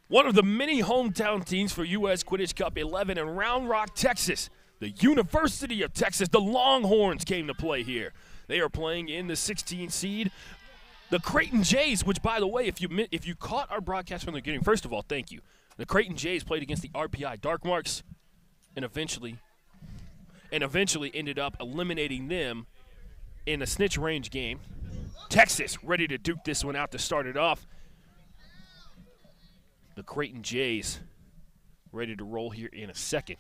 One of the many hometown teams for U.S. Quidditch Cup 11 in Round Rock, Texas. The University of Texas, the Longhorns, came to play here. They are playing in the 16 seed. The Creighton Jays, which, by the way, if you caught our broadcast from the beginning, first of all, thank you. The Creighton Jays played against the RPI Darkmarks and eventually ended up eliminating them in a snitch range game. Texas ready to duke this one out to start it off. The Creighton Jays ready to roll here in a second.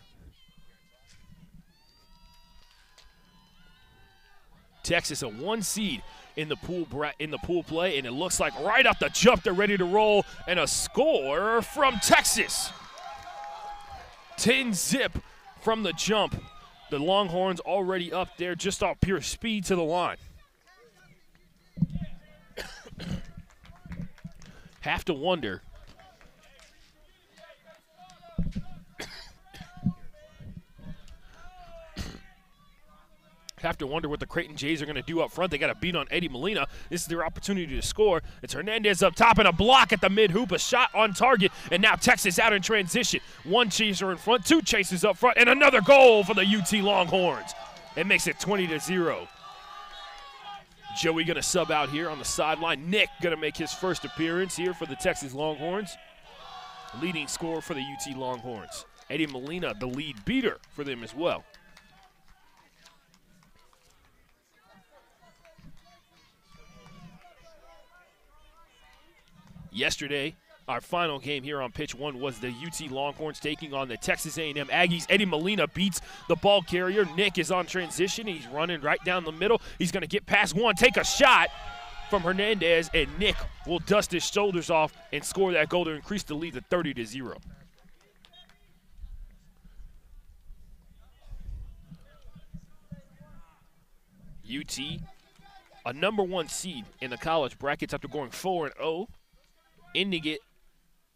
Texas a 1 seed in the pool play, and it looks like right off the jump they're ready to roll, and a score from Texas. 10-zip from the jump. The Longhorns already up there just off pure speed to the line. Have to wonder what the Creighton Jays are going to do up front. They got a beat on Eddie Molina. This is their opportunity to score. It's Hernandez up top and a block at the mid-hoop, a shot on target, and now Texas out in transition. 1 chaser in front, 2 chasers up front, and another goal for the UT Longhorns. It makes it 20-0. Joey going to sub out here on the sideline. Nick going to make his first appearance here for the Texas Longhorns. Leading scorer for the UT Longhorns. Eddie Molina, the lead beater for them as well. Yesterday, our final game here on pitch 1 was the UT Longhorns taking on the Texas A&M Aggies. Eddie Molina beats the ball carrier. Nick is on transition. He's running right down the middle. He's going to get past one, take a shot from Hernandez, and Nick will dust his shoulders off and score that goal to increase the lead to 30-0. UT, a number 1 seed in the college brackets after going 4-0. Ending it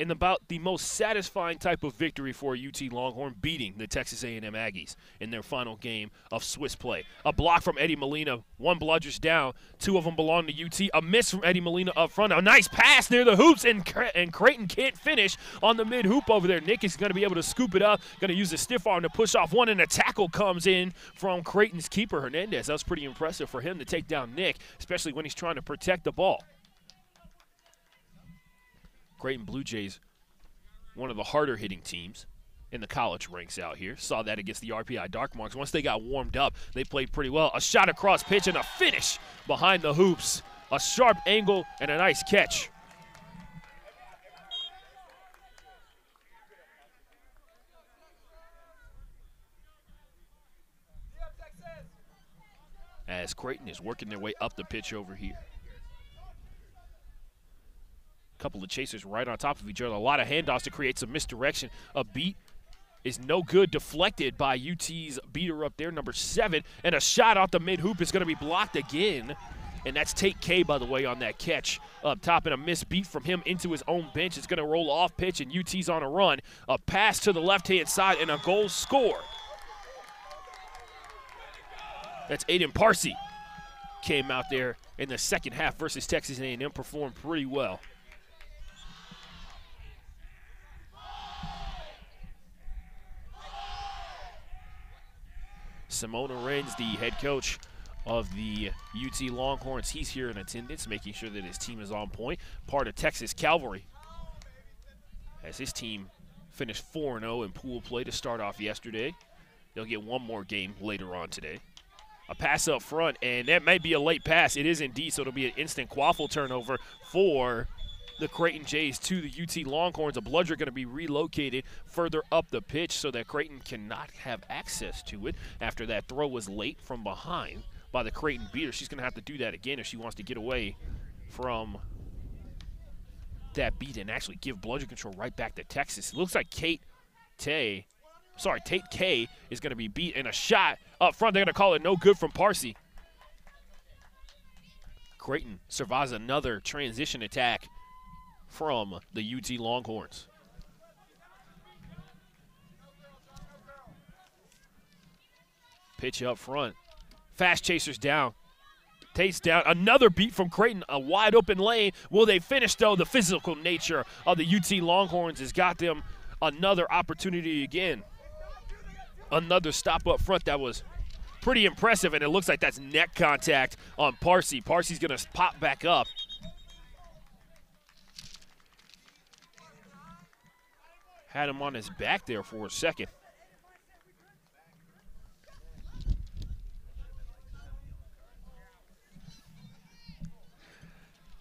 in about the most satisfying type of victory for a UT Longhorn, beating the Texas A&M Aggies in their final game of Swiss play. A block from Eddie Molina, 1 bludgers down, 2 of them belong to UT. A miss from Eddie Molina up front, a nice pass near the hoops, and Creighton can't finish on the mid-hoop over there. Nick is going to be able to scoop it up, going to use a stiff arm to push off one, and a tackle comes in from Creighton's keeper, Hernandez. That was pretty impressive for him to take down Nick, especially when he's trying to protect the ball. Creighton Blue Jays, one of the harder hitting teams in the college ranks out here. Saw that against the RPI Darkmarks. Once they got warmed up, they played pretty well. A shot across pitch and a finish behind the hoops. A sharp angle and a nice catch. As Creighton is working their way up the pitch over here. Couple of chasers right on top of each other. A lot of handoffs to create some misdirection. A beat is no good, deflected by UT's beater up there, number 7. And a shot off the mid-hoop is going to be blocked again. And that's Tate K, by the way, on that catch up top. And a missed beat from him into his own bench. It's going to roll off pitch, and UT's on a run. A pass to the left-hand side, and a goal score. That's Aiden Parsi. Came out there in the second half versus Texas A&M, performed pretty well. Simone Renz, the head coach of the UT Longhorns, he's here in attendance, making sure that his team is on point. Part of Texas Cavalry, as his team finished 4-0 in pool play to start off yesterday. They'll get 1 more game later on today. A pass up front, and that might be a late pass. It is indeed, so it'll be an instant quaffle turnover for the Creighton Jays to the UT Longhorns. A bludger going to be relocated further up the pitch so that Creighton cannot have access to it after that throw was late from behind by the Creighton beater. She's going to have to do that again if she wants to get away from that beat and actually give bludger control right back to Texas. It looks like Tate K is going to be beat, and a shot up front. They're going to call it no good from Parsi. Creighton survives another transition attack from the UT Longhorns. Pitch up front. Fast chasers down. Tate's down. Another beat from Creighton, a wide open lane. Will they finish, though? The physical nature of the UT Longhorns has got them another opportunity again. Another stop up front that was pretty impressive, and it looks like that's neck contact on Parsi. Parsi's going to pop back up. Had him on his back there for a second.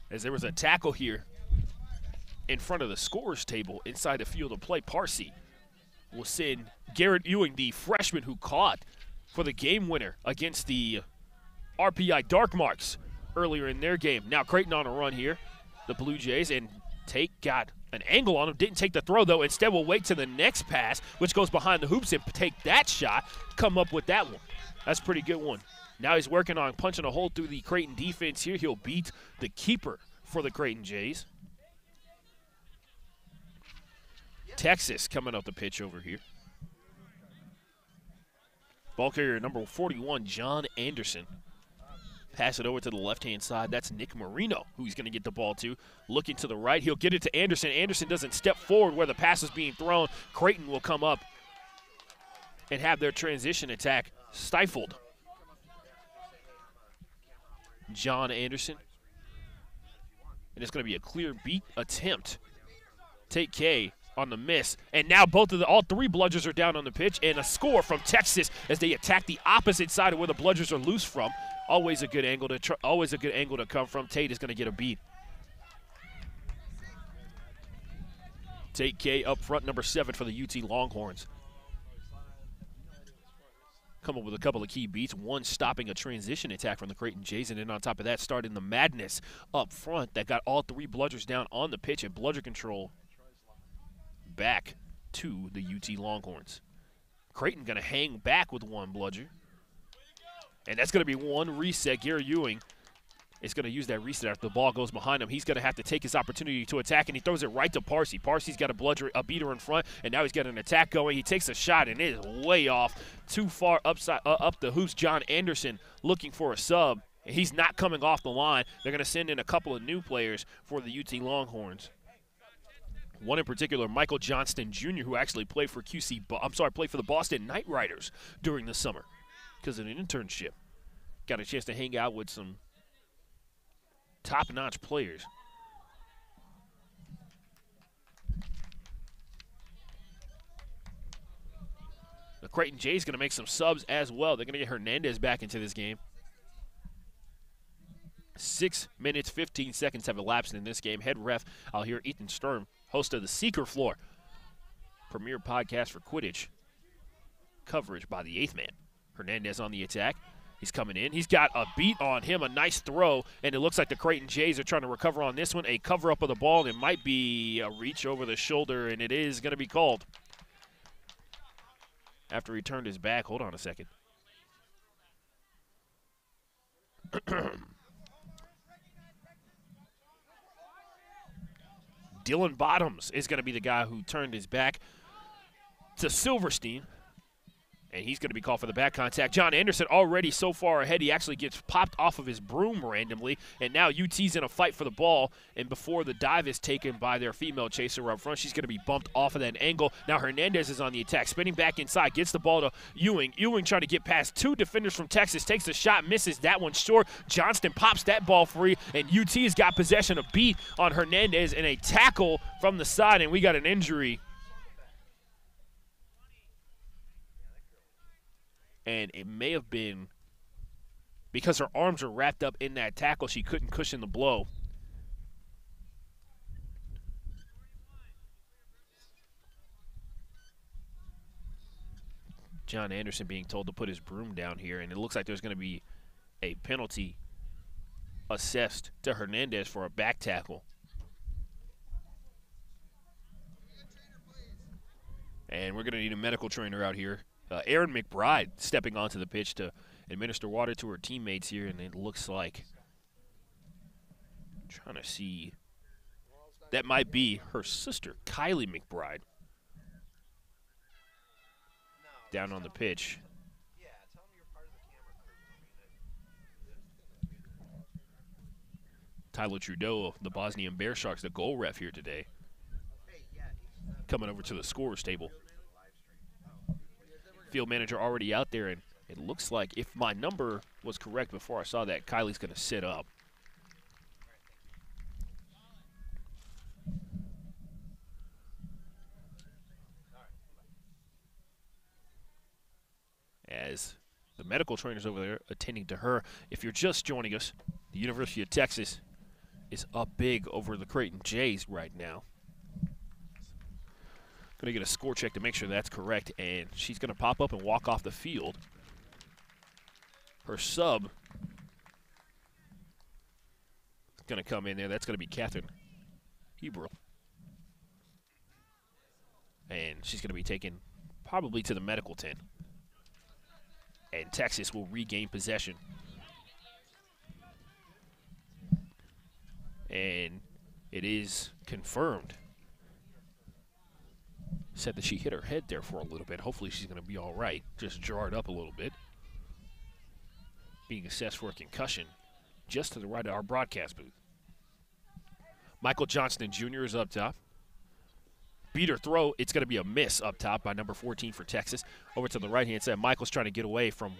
As there was a tackle here in front of the scorer's table inside the field of play. Parsi will send Garrett Ewing, the freshman who caught for the game winner against the RPI Dark Marks earlier in their game. Now Creighton on a run here, the Blue Jays, and Tate got an angle on him. Didn't take the throw, though. Instead, will wait to the next pass, which goes behind the hoops, and take that shot, come up with that one. That's a pretty good one. Now he's working on punching a hole through the Creighton defense here. He'll beat the keeper for the Creighton Jays. Texas coming up the pitch over here. Ball carrier number 41, John Anderson. Pass it over to the left-hand side. That's Nick Marino, who he's going to get the ball to. Looking to the right. He'll get it to Anderson. Anderson doesn't step forward where the pass is being thrown. Creighton will come up and have their transition attack stifled. John Anderson. And it's going to be a clear beat attempt. Tate K on the miss. And now all three Bludgers are down on the pitch, and a score from Texas as they attack the opposite side of where the Bludgers are loose from. Always a good angle to come from. Tate is going to get a beat. Tate K up front, number 7 for the UT Longhorns. Come up with a couple of key beats. One, stopping a transition attack from the Creighton Jays, and then on top of that, starting the madness up front that got all three Bludgers down on the pitch, and Bludger control back to the UT Longhorns. Creighton going to hang back with one Bludger. And that's going to be one reset. Gary Ewing is going to use that reset after the ball goes behind him. He's going to have to take his opportunity to attack, and he throws it right to Parsi. Parsi's got a beater in front, and now he's got an attack going. He takes a shot, and it is way off, too far up the hoops. John Anderson looking for a sub. He's not coming off the line. They're going to send in a couple of new players for the UT Longhorns. One in particular, Michael Johnston Jr., who actually played for played for the Boston Knight Riders during the summer because of an internship. Got a chance to hang out with some top-notch players. The Creighton Jays going to make some subs as well. They're going to get Hernandez back into this game. 6 minutes, 15 seconds have elapsed in this game. Head ref, I'll hear Ethan Sturm, host of the Seeker Floor, premier podcast for Quidditch coverage by the 8th man. Hernandez on the attack. He's coming in. He's got a beat on him, a nice throw, and it looks like the Creighton Jays are trying to recover on this one. A cover-up of the ball, and it might be a reach over the shoulder, and it is going to be called. After he turned his back, hold on a second. Dylan Bottoms is going to be the guy who turned his back to Silverstein. And he's going to be called for the back contact. John Anderson already so far ahead, he actually gets popped off of his broom randomly. And now UT's in a fight for the ball. And before the dive is taken by their female chaser up front, she's going to be bumped off of that angle. Now Hernandez is on the attack, spinning back inside, gets the ball to Ewing. Ewing trying to get past two defenders from Texas, takes a shot, misses that one short. Johnston pops that ball free, and UT's got possession, a beat on Hernandez, and a tackle from the side, and we got an injury. And it may have been because her arms are wrapped up in that tackle, she couldn't cushion the blow. John Anderson being told to put his broom down here, and it looks like there's going to be a penalty assessed to Hernandez for a back tackle. And we're going to need a medical trainer out here. Aaron McBride stepping onto the pitch to administer water to her teammates here, and it looks like, I'm trying to see, that might be her sister, Kylie McBride, down on the pitch. Tyler Trudeau of the Bosnian Bear Sharks, the goal ref here today, coming over to the scorer's table. Field manager already out there, and it looks like, if my number was correct before I saw that, Kylie's going to sit up. As the medical trainer's over there attending to her. If you're just joining us, the University of Texas is up big over the Creighton Jays right now. Going to get a score check to make sure that's correct, and she's going to pop up and walk off the field. Her sub is going to come in there. That's going to be Catherine Hebrel. And she's going to be taken probably to the medical tent. And Texas will regain possession. And it is confirmed. Said that she hit her head there for a little bit. Hopefully she's going to be all right. Just jarred up a little bit. Being assessed for a concussion just to the right of our broadcast booth. Michael Johnston Jr. is up top. Beater throw, it's going to be a miss up top by number 14 for Texas. Over to the right-hand side, Michael's trying to get away from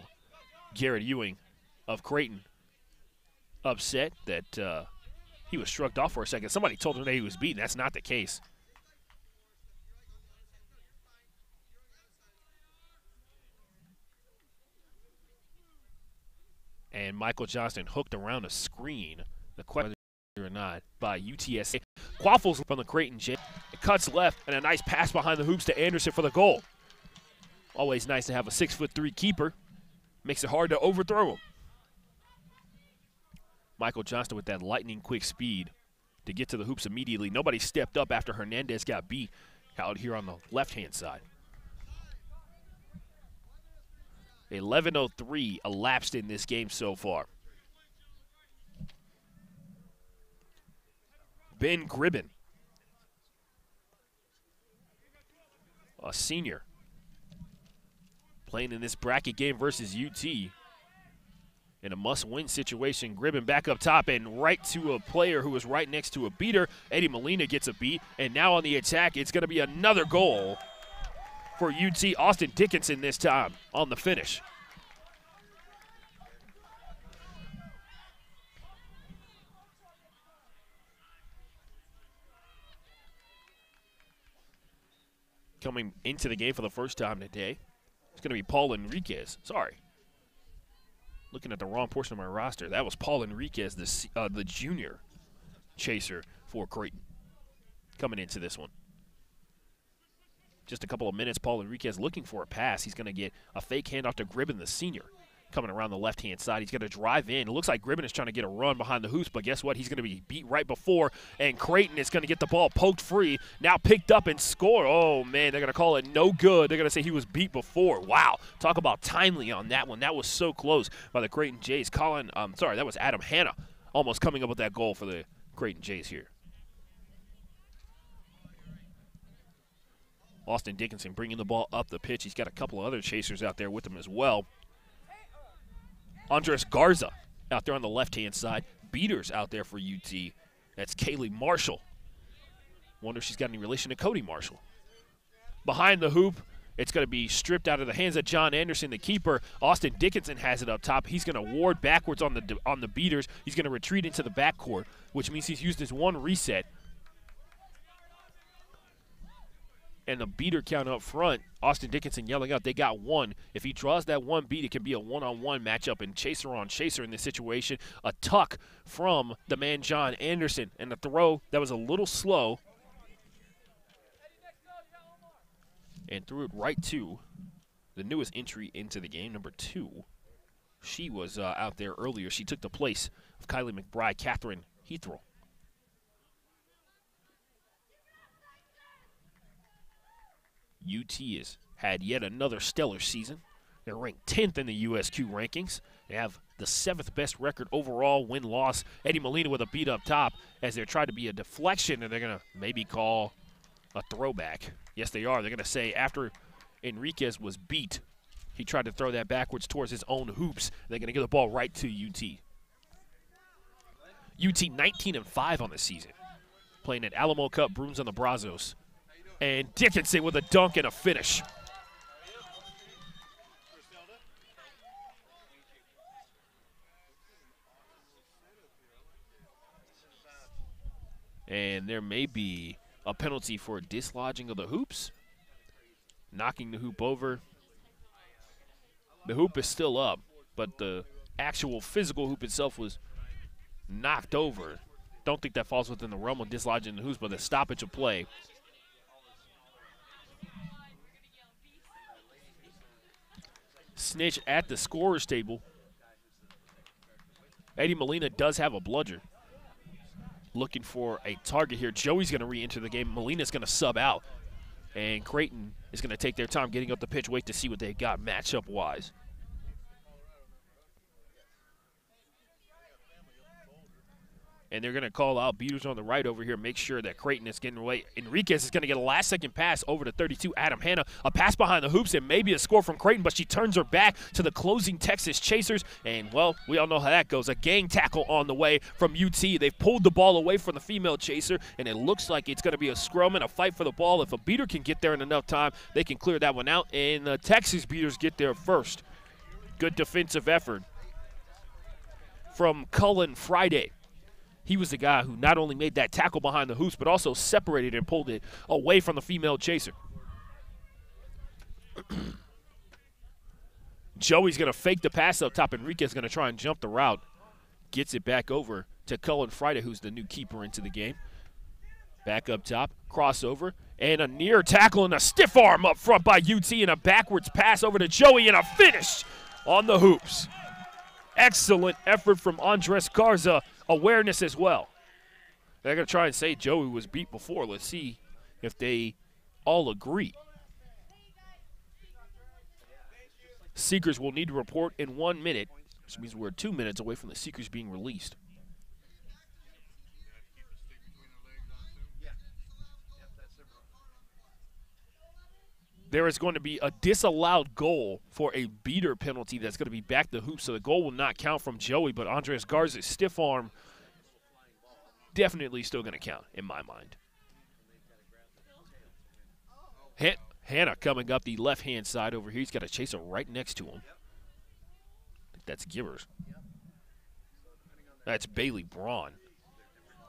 Garrett Ewing of Creighton. Upset that he was shrugged off for a second. Somebody told him that he was beaten. That's not the case. And Michael Johnston hooked around a screen. The question or not by UTSA. Quaffles from the Creighton J. It cuts left, and a nice pass behind the hoops to Anderson for the goal. Always nice to have a 6'3" keeper. Makes it hard to overthrow him. Michael Johnston with that lightning quick speed to get to the hoops immediately. Nobody stepped up after Hernandez got beat out here on the left-hand side. 11:03 elapsed in this game so far. Ben Gribben, a senior, playing in this bracket game versus UT in a must-win situation. Gribben back up top and right to a player who was right next to a beater. Eddie Molina gets a beat, and now on the attack, it's going to be another goal for UT. Austin Dickinson this time on the finish. Coming into the game for the first time today, it's going to be Paul Enriquez. Sorry. Looking at the wrong portion of my roster. That was Paul Enriquez, the junior chaser for Creighton, coming into this one. Just a couple of minutes, Paul Enriquez looking for a pass. He's going to get a fake handoff to Gribben, the senior, coming around the left-hand side. He's going to drive in. It looks like Gribben is trying to get a run behind the hoops, but guess what? He's going to be beat right before, and Creighton is going to get the ball poked free, now picked up and score. Oh, man, they're going to call it no good. They're going to say he was beat before. Wow. Talk about timely on that one. That was so close by the Creighton Jays. That was Adam Hanna almost coming up with that goal for the Creighton Jays here. Austin Dickinson bringing the ball up the pitch. He's got a couple of other chasers out there with him as well. Andres Garza out there on the left-hand side. Beaters out there for UT. That's Kaylee Marshall. Wonder if she's got any relation to Cody Marshall. Behind the hoop, it's going to be stripped out of the hands of John Anderson, the keeper. Austin Dickinson has it up top. He's going to ward backwards on the beaters. He's going to retreat into the backcourt, which means he's used his one reset. And the beater count up front, Austin Dickinson yelling out, they got one. If he draws that one beat, it can be a one-on-one matchup, and chaser on chaser in this situation. A tuck from the man John Anderson, and the throw that was a little slow. And threw it right to the newest entry into the game, number 2. She was out there earlier. She took the place of Kylie McBride, Catherine Heathrow. UT has had yet another stellar season. They're ranked 10th in the USQ rankings. They have the 7th best record overall, win-loss. Eddie Molina with a beat up top as they're trying to be a deflection, and they're going to maybe call a throwback. Yes, they are. They're going to say after Enriquez was beat, he tried to throw that backwards towards his own hoops. They're going to give the ball right to UT. UT 19-5 on the season. Playing at Alamo Cup, Bruins on the Brazos. And Dickinson with a dunk and a finish. And there may be a penalty for dislodging of the hoops. Knocking the hoop over. The hoop is still up, but the actual physical hoop itself was knocked over. Don't think that falls within the realm of dislodging the hoops, but the stoppage of play. Snitch at the scorer's table. Eddie Molina does have a bludger. Looking for a target here. Joey's going to re-enter the game. Molina's going to sub out. And Creighton is going to take their time getting up the pitch, wait to see what they got matchup-wise. And they're going to call out beaters on the right over here, make sure that Creighton is getting away. Enriquez is going to get a last-second pass over to 32, Adam Hanna. A pass behind the hoops and maybe a score from Creighton, but she turns her back to the closing Texas Chasers. And, well, we all know how that goes. A gang tackle on the way from UT. They've pulled the ball away from the female chaser, and it looks like it's going to be a scrum and a fight for the ball. If a beater can get there in enough time, they can clear that one out, and the Texas beaters get there first. Good defensive effort from Cullen Friday. He was the guy who not only made that tackle behind the hoops, but also separated and pulled it away from the female chaser. Joey's going to fake the pass up top. Enriquez is going to try and jump the route. Gets it back over to Cullen Friday, who's the new keeper into the game. Back up top, crossover, and a near tackle and a stiff arm up front by UT, and a backwards pass over to Joey, and a finish on the hoops. Excellent effort from Andres Garza. Awareness as well. They're going to try and say Joey was beat before. Let's see if they all agree. Seekers will need to report in 1 minute, which means we're 2 minutes away from the Seekers being released. There is going to be a disallowed goal for a beater penalty that's going to be back the hoop, so the goal will not count from Joey, but Andres Garza's stiff arm definitely still going to count in my mind. Hannah coming up the left-hand side over here. He's got a chaser right next to him. I think that's Gibbers. That's Bailey Braun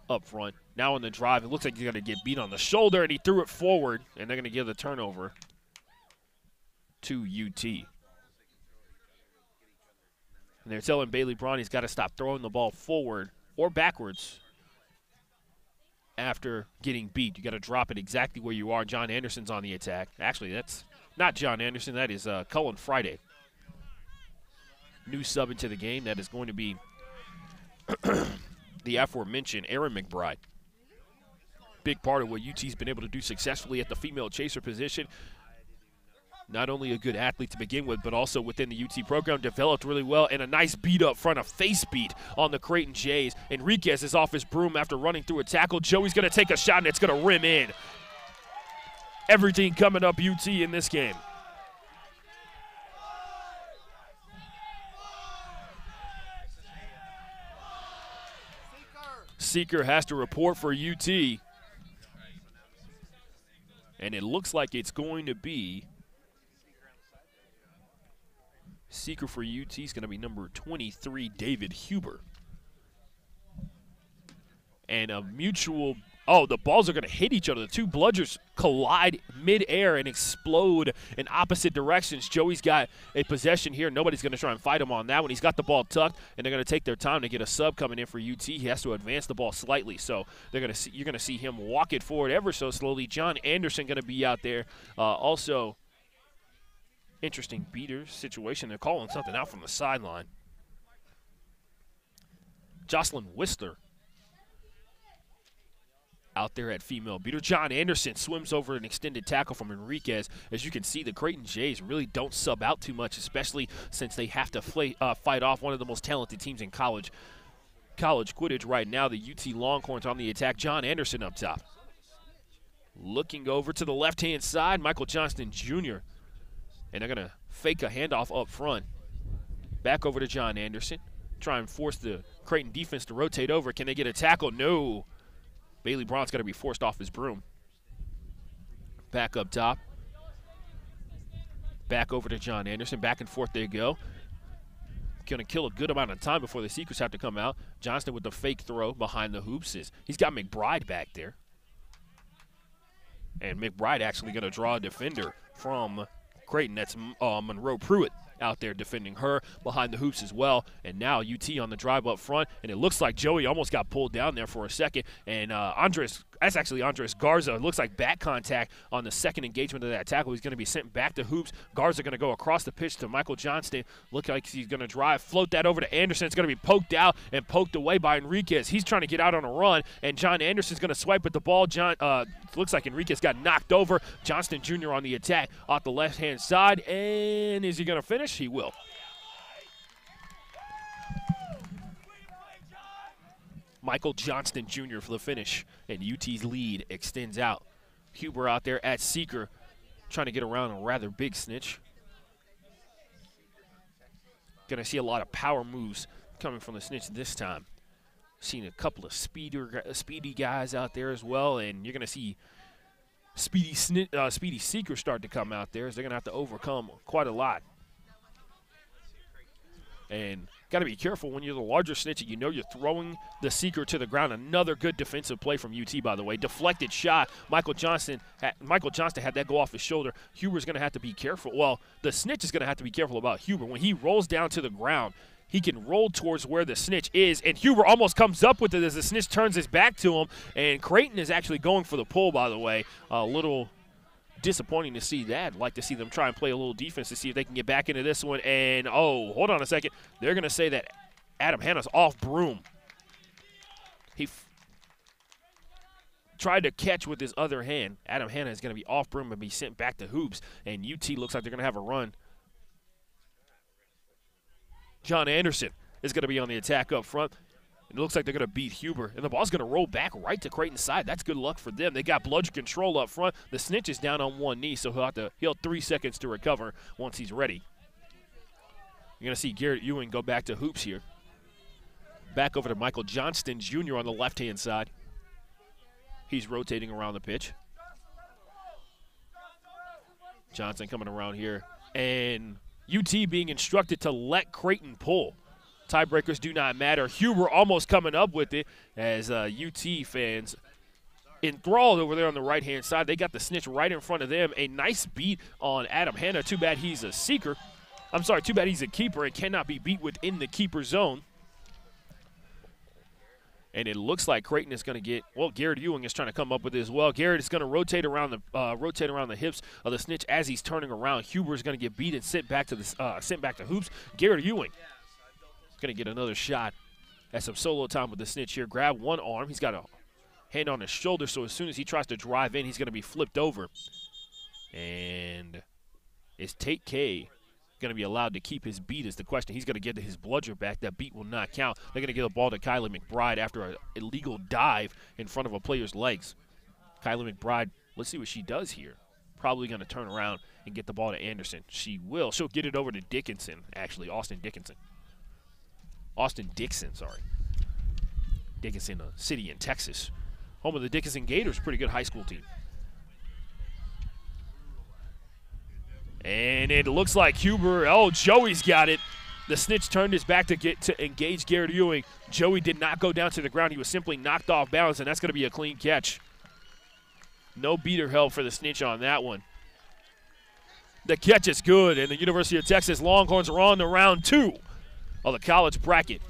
up front. Now on the drive, it looks like he's going to get beat on the shoulder, and he threw it forward, and they're going to give the turnover to UT. And they're telling Bailey Braun he's got to stop throwing the ball forward or backwards after getting beat. You got to drop it exactly where you are. John Anderson's on the attack. Actually, that's not John Anderson. That is Cullen Friday. New sub into the game. That is going to be the aforementioned Aaron McBride. Big part of what UT's been able to do successfully at the female chaser position. Not only a good athlete to begin with, but also within the UT program, developed really well, and a nice beat up front, a face beat on the Creighton Jays. Enriquez is off his broom after running through a tackle. Joey's going to take a shot, and it's going to rim in. Everything coming up UT in this game. Seeker has to report for UT. And it looks like it's going to be Seeker for UT is going to be number 23, David Huber. And a mutual, the balls are going to hit each other. The two bludgers collide midair and explode in opposite directions. Joey's got a possession here. Nobody's going to try and fight him on that one. He's got the ball tucked, and they're going to take their time to get a sub coming in for UT. He has to advance the ball slightly, so you're going to see him walk it forward ever so slowly. John Anderson going to be out there. Also, interesting beater situation. They're calling something out from the sideline. Jocelyn Whistler out there at female beater. John Anderson swims over an extended tackle from Enriquez. As you can see, the Creighton Jays really don't sub out too much, especially since they have to fight off one of the most talented teams in college Quidditch right now. The UT Longhorns on the attack. John Anderson up top. Looking over to the left-hand side, Michael Johnston Jr., and they're going to fake a handoff up front. Back over to John Anderson. try and force the Creighton defense to rotate over. Can they get a tackle? No. Bailey Braun's got to be forced off his broom. Back up top. Back over to John Anderson. Back and forth they go. Going to kill a good amount of time before the Seekers have to come out. Johnston with the fake throw behind the hoops. He's got McBride back there. And McBride actually going to draw a defender from Creighton. That's Monroe Pruitt out there defending her behind the hoops as well. And now UT on the drive up front. And it looks like Joey almost got pulled down there for a second. And Andres Garza. It looks like back contact on the second engagement of that tackle. He's going to be sent back to hoops. Garza going to go across the pitch to Michael Johnston. Look like he's going to drive, float that over to Anderson. It's going to be poked out and poked away by Enriquez. He's trying to get out on a run, and John Anderson's going to swipe at the ball. Looks like Enriquez got knocked over. Johnston Jr. on the attack off the left-hand side, and is he going to finish? He will. Michael Johnston Jr. for the finish, and UT's lead extends out. Huber out there at seeker, trying to get around a rather big snitch. Going to see a lot of power moves coming from the snitch this time. Seen a couple of speedy guys out there as well, and you're going to see speedy seeker start to come out there as they're going to have to overcome quite a lot. And got to be careful when you're the larger snitch. You know you're throwing the seeker to the ground. Another good defensive play from UT, by the way. Deflected shot. Michael Johnston had that go off his shoulder. Huber's going to have to be careful. Well, the snitch is going to have to be careful about Huber. When he rolls down to the ground, he can roll towards where the snitch is, and Huber almost comes up with it as the snitch turns his back to him. And Creighton is actually going for the pull, by the way. A little disappointing to see that. I'd like to see them try and play a little defense to see if they can get back into this one. And, oh, hold on a second. They're going to say that Adam Hanna's off broom. He tried to catch with his other hand. Adam Hanna is going to be off broom and be sent back to hoops. And UT looks like they're going to have a run. John Anderson is going to be on the attack up front. It looks like they're going to beat Huber, and the ball's going to roll back right to Creighton's side. That's good luck for them. They got bludgeon control up front. The snitch is down on one knee, so he'll have 3 seconds to recover once he's ready. You're going to see Garrett Ewing go back to hoops here. Back over to Michael Johnston Jr. on the left-hand side. He's rotating around the pitch. Johnson coming around here, and UT being instructed to let Creighton pull. Tiebreakers do not matter. Huber almost coming up with it as UT fans enthralled over there on the right-hand side. They got the snitch right in front of them. A nice beat on Adam Hanna. Too bad he's a seeker. I'm sorry, too bad he's a keeper and cannot be beat within the keeper zone. And it looks like Creighton is going to get, well, Garrett Ewing is trying to come up with it as well. Garrett is going to rotate around the hips of the snitch as he's turning around. Huber is going to get beat and sent back to hoops. Garrett Ewing going to get another shot at some solo time with the snitch here. Grab one arm. He's got a hand on his shoulder, so as soon as he tries to drive in, he's going to be flipped over. And is Tate K going to be allowed to keep his beat is the question. He's going to get his bludger back. That beat will not count. They're going to give the ball to Kylie McBride after an illegal dive in front of a player's legs. Kylie McBride, let's see what she does here. Probably going to turn around and get the ball to Anderson. She will. She'll get it over to Dickinson, actually, Austin Dickinson, sorry. Dickinson, a city in Texas. Home of the Dickinson Gators, pretty good high school team. And it looks like Huber, Joey's got it. The snitch turned his back to engage Garrett Ewing. Joey did not go down to the ground. He was simply knocked off balance, and that's going to be a clean catch. No beater held for the snitch on that one. The catch is good, and the University of Texas Longhorns are on to round 2 of the college bracket.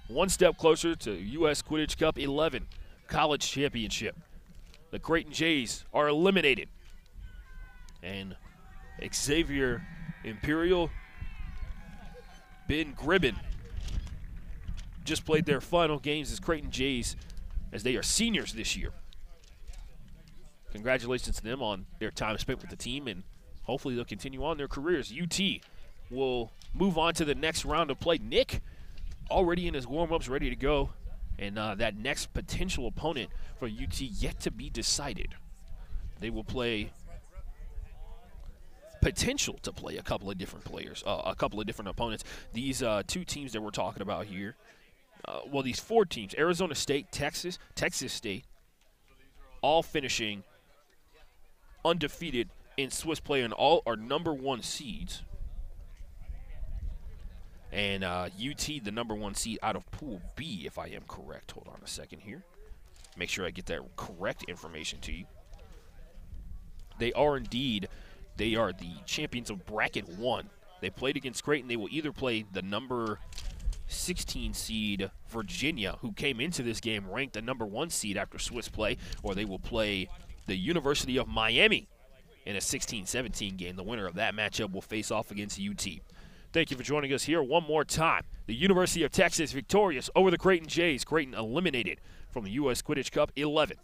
One step closer to U.S. Quidditch Cup 11 college championship. The Creighton Jays are eliminated. And Xavier Imperial, Ben Gribben just played their final games as Creighton Jays as they are seniors this year. Congratulations to them on their time spent with the team, and hopefully they'll continue on their careers. UT will move on to the next round of play. Nick already in his warm-ups, ready to go. And that next potential opponent for UT yet to be decided. They will play potential to play a couple of different players, a couple of different opponents. These two teams that we're talking about here, well, these 4 teams, Arizona State, Texas State, all finishing undefeated in Swiss play, and all are #1 seeds. And UT, the #1 seed out of Pool B, if I am correct. Hold on a second here. Make sure I get that correct information to you. They are indeed, they are the champions of Bracket 1. They played against Creighton. They will either play the number 16 seed Virginia, who came into this game ranked the #1 seed after Swiss play, or they will play the University of Miami in a 16-17 game. The winner of that matchup will face off against UT. Thank you for joining us here one more time. The University of Texas victorious over the Creighton Jays. Creighton eliminated from the U.S. Quidditch Cup 11